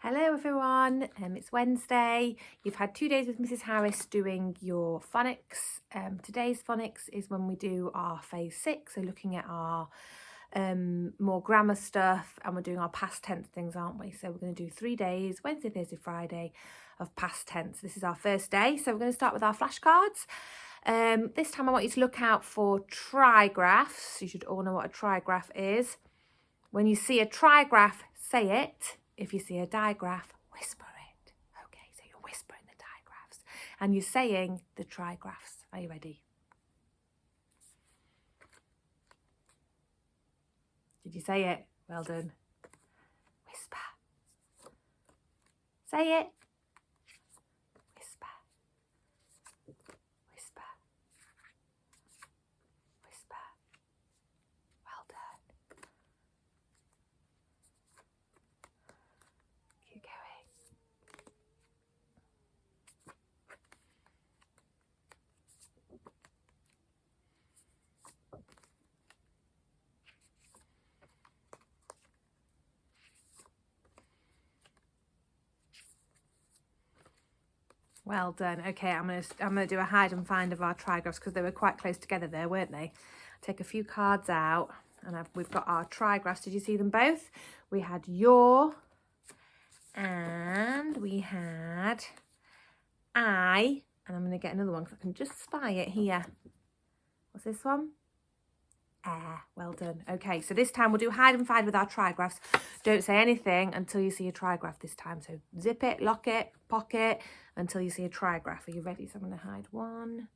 Hello everyone, it's Wednesday. You've had 2 days with Mrs. Harris doing your phonics. Today's phonics is when we do our phase 6, so looking at our more grammar stuff, and we're doing our past tense things, aren't we? So we're going to do 3 days, Wednesday, Thursday, Friday, of past tense. This is our first day, so we're going to start with our flashcards. This time I want you to look out for trigraphs. You should all know what a trigraph is. When you see a trigraph, say it. If you see a digraph, whisper it. Okay, so you're whispering the digraphs and you're saying the trigraphs. Are you ready? Did you say it? Well done. Whisper. Say it. Whisper. Whisper. Whisper. Well done. Keep going. Well done. Okay, I'm gonna do a hide and find of our trigraphs because they were quite close together there, weren't they? Take a few cards out, and we've got our trigraphs. Did you see them both? We had your, and we had I, and I'm going to get another one because I can just spy it here. What's this one? Well done. Okay, so this time we'll do hide and find with our trigraphs. Don't say anything until you see a trigraph this time. So zip it, lock it, pocket until you see a trigraph. Are you ready? So I'm going to hide one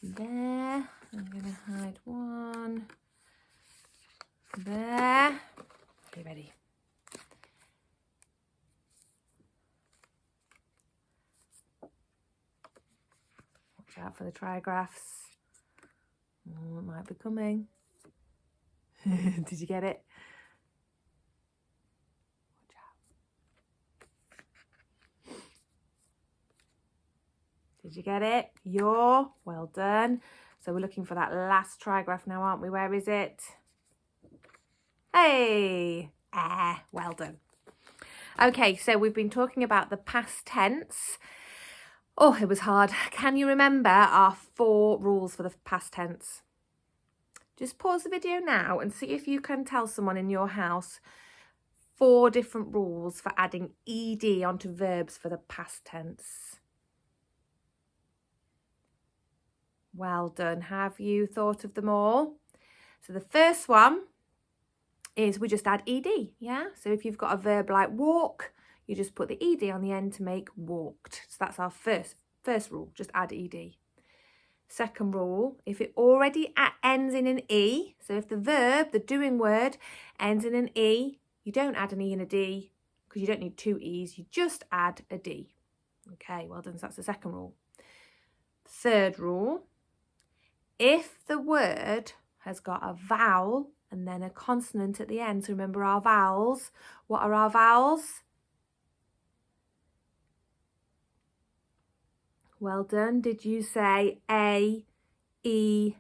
there. I'm going to hide one there. Are you ready? Watch out for the trigraphs. Oh, it might be coming. Did you get it? Watch out. Did you get it? Your. Well done. So we're looking for that last trigraph now, aren't we? Where is it? Hey! Well done. Okay, so we've been talking about the past tense. Oh, it was hard. Can you remember our 4 rules for the past tense? Just pause the video now and see if you can tell someone in your house 4 different rules for adding ed onto verbs for the past tense. Well done. Have you thought of them all? So the first one is we just add ed, yeah? So if you've got a verb like walk, you just put the ed on the end to make walked. So that's our first rule, just add ed. Second rule, if it already ends in an E, so if the verb, the doing word, ends in an E, you don't add an E and a D because you don't need 2 E's, you just add a D. Okay, well done, so that's the second rule. Third rule, if the word has got a vowel and then a consonant at the end, so remember our vowels, what are our vowels? Well done. Did you say A, E,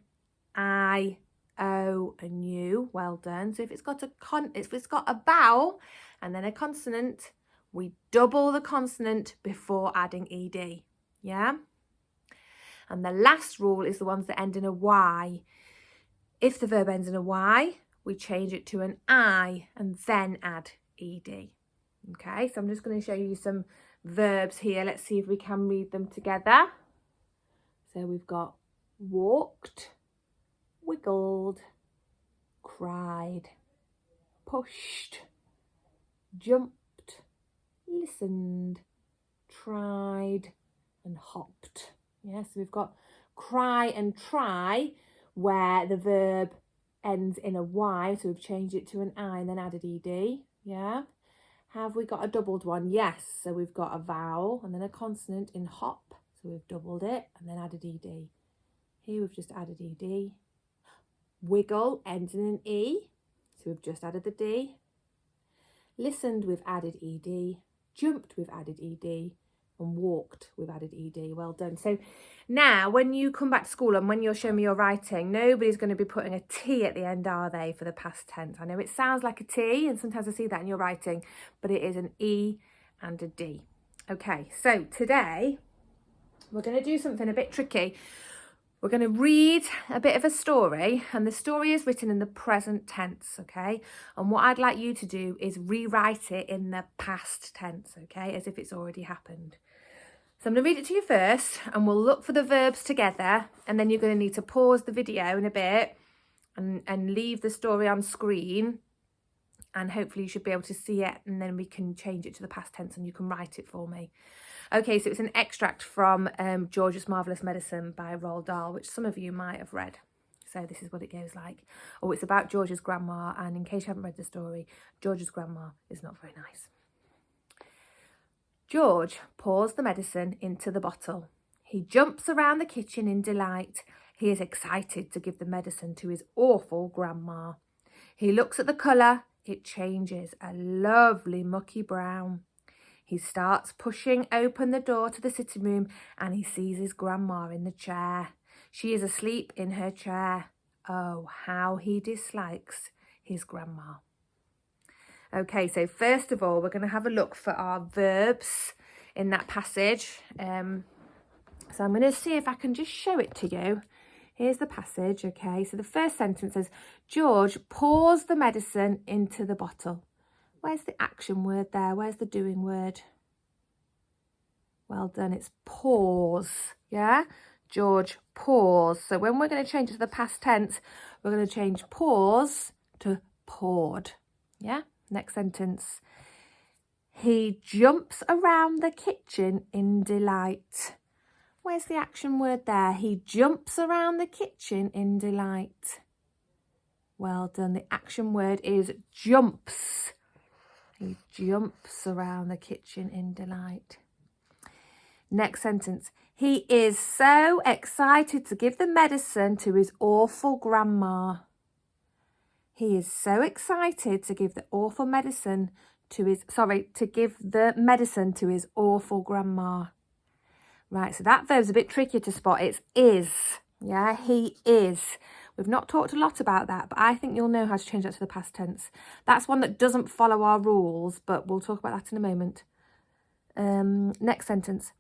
I, O and U? Well done. So if it's got a vowel and then a consonant, we double the consonant before adding ed. Yeah? And the last rule is the ones that end in a Y. If the verb ends in a Y, we change it to an I and then add ed. Okay, so I'm just going to show you some verbs here. Let's see if we can read them together. So we've got walked, wiggled, cried, pushed, jumped, listened, tried and hopped. Yeah, so we've got cry and try where the verb ends in a Y, so we've changed it to an I and then added ed. Yeah. Have we got a doubled one? Yes. So we've got a vowel and then a consonant in hop. So we've doubled it and then added ed. Here we've just added ed. Wiggle ends in an E. So we've just added the D. Listened, we've added ed. Jumped, we've added ed. And walked, we've added ed. Well done. So now when you come back to school and when you're showing me your writing, nobody's going to be putting a T at the end, are they, for the past tense? I know it sounds like a T and sometimes I see that in your writing, but it is an E and a D. Okay, so today we're going to do something a bit tricky. We're going to read a bit of a story, and the story is written in the present tense, okay? And what I'd like you to do is rewrite it in the past tense, okay? As if it's already happened. So I'm going to read it to you first, and we'll look for the verbs together, and then you're going to need to pause the video in a bit and leave the story on screen, and hopefully you should be able to see it, and then we can change it to the past tense and you can write it for me. Okay, so it's an extract from George's Marvellous Medicine by Roald Dahl, which some of you might have read. So this is what it goes like. Oh, it's about George's grandma, and in case you haven't read the story, George's grandma is not very nice. George pours the medicine into the bottle. He jumps around the kitchen in delight. He is excited to give the medicine to his awful grandma. He looks at the colour. It changes, a lovely mucky brown. He starts pushing open the door to the sitting room, and he sees his grandma in the chair. She is asleep in her chair. Oh, how he dislikes his grandma. Okay, so first of all, we're going to have a look for our verbs in that passage. So I'm going to see if I can just show it to you. Here's the passage, okay? So the first sentence says, George pours the medicine into the bottle. Where's the action word there? Where's the doing word? Well done, it's pours, yeah? George pours. So when we're going to change it to the past tense, we're going to change pours to poured, yeah? Next sentence. He jumps around the kitchen in delight. Where's the action word there? He jumps around the kitchen in delight. Well done, the action word is jumps. He jumps around the kitchen in delight. Next sentence. He is so excited to give the medicine to his awful grandma. He is so excited to give the awful medicine to give the medicine to his awful grandma. Right, so that verb's a bit trickier to spot. It's is. Yeah, he is. We've not talked a lot about that, but I think you'll know how to change that to the past tense. That's one that doesn't follow our rules, but we'll talk about that in a moment. Next sentence.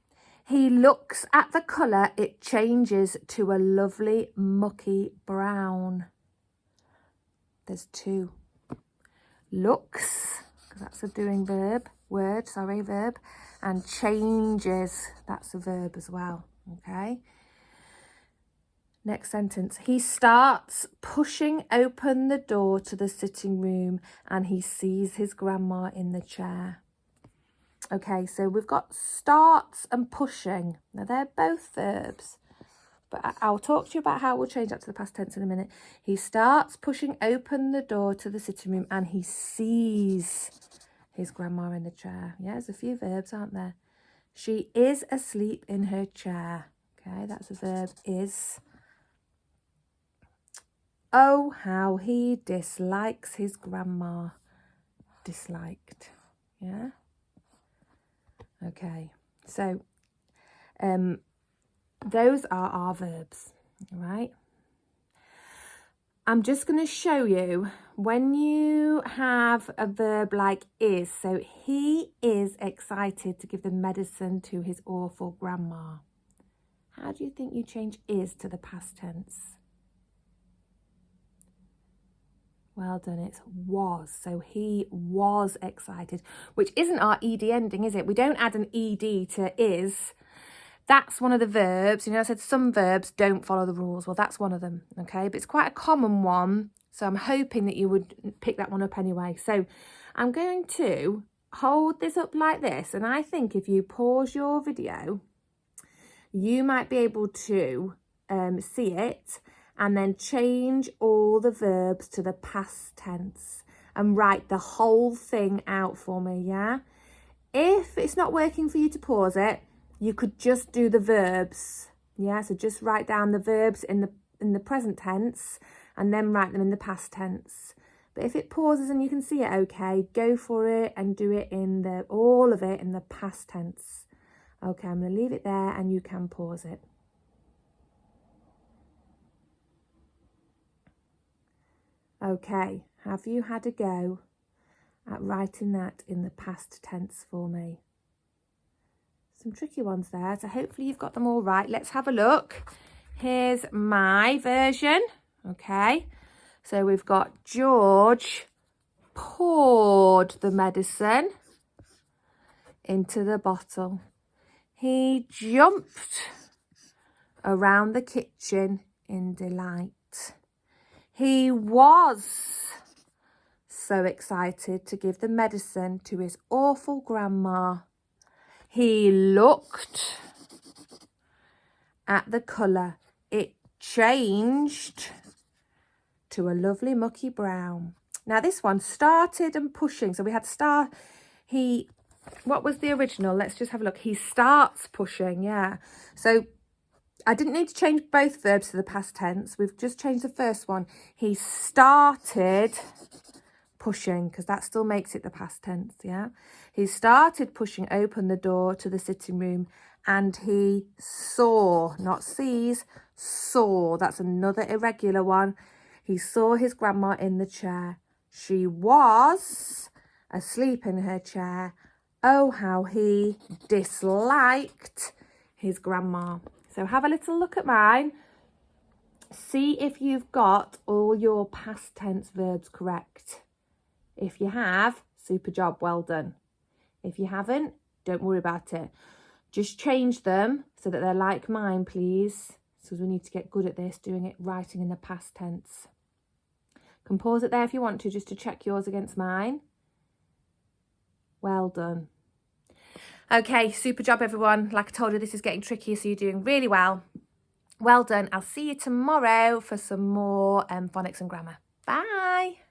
He looks at the colour. It changes to a lovely mucky brown. There's two. Looks, because that's a doing verb, verb, and changes, that's a verb as well, okay? Next sentence. He starts pushing open the door to the sitting room, and he sees his grandma in the chair. Okay, so we've got starts and pushing. Now, they're both verbs, but I'll talk to you about how we'll change that to the past tense in a minute. He starts pushing open the door to the sitting room, and he sees his grandma in the chair. Yeah, there's a few verbs, aren't there? She is asleep in her chair. Okay, that's a verb, is. Oh, how he dislikes his grandma. Disliked. Yeah? Okay, so those are our verbs, all right? I'm just going to show you when you have a verb like is. So he is excited to give the medicine to his awful grandma. How do you think you change is to the past tense? Well done, it's was. So he was excited, which isn't our ed ending, is it? We don't add an ed to is. That's one of the verbs. You know, I said some verbs don't follow the rules. Well, that's one of them, okay? But it's quite a common one, so I'm hoping that you would pick that one up anyway. So I'm going to hold this up like this, and I think if you pause your video, you might be able to see it, and then change all the verbs to the past tense and write the whole thing out for me, yeah? If it's not working for you to pause it, you could just do the verbs, yeah? So just write down the verbs in the present tense and then write them in the past tense. But if it pauses and you can see it okay, go for it and do it all of it in the past tense. Okay, I'm going to leave it there and you can pause it. Okay, have you had a go at writing that in the past tense for me? Some tricky ones there. So hopefully you've got them all right. Let's have a look. Here's my version. Okay. So we've got George poured the medicine into the bottle. He jumped around the kitchen in delight. He was so excited to give the medicine to his awful grandma. He looked at the colour. It changed to a lovely mucky brown. Now this one started and pushing. So we had what was the original? Let's just have a look. He starts pushing, yeah. So I didn't need to change both verbs to the past tense. We've just changed the first one. He started pushing, because that still makes it the past tense, yeah. He started pushing open the door to the sitting room, and he saw, not sees, saw. That's another irregular one. He saw his grandma in the chair. She was asleep in her chair. Oh, how he disliked his grandma. So have a little look at mine. See if you've got all your past tense verbs correct. If you have, super job, well done. If you haven't, don't worry about it. Just change them so that they're like mine, please. Because we need to get good at this, doing it, writing in the past tense. You can pause it there if you want to, just to check yours against mine. Well done. Okay, super job, everyone. Like I told you, this is getting trickier, so you're doing really well. Well done. I'll see you tomorrow for some more phonics and grammar. Bye.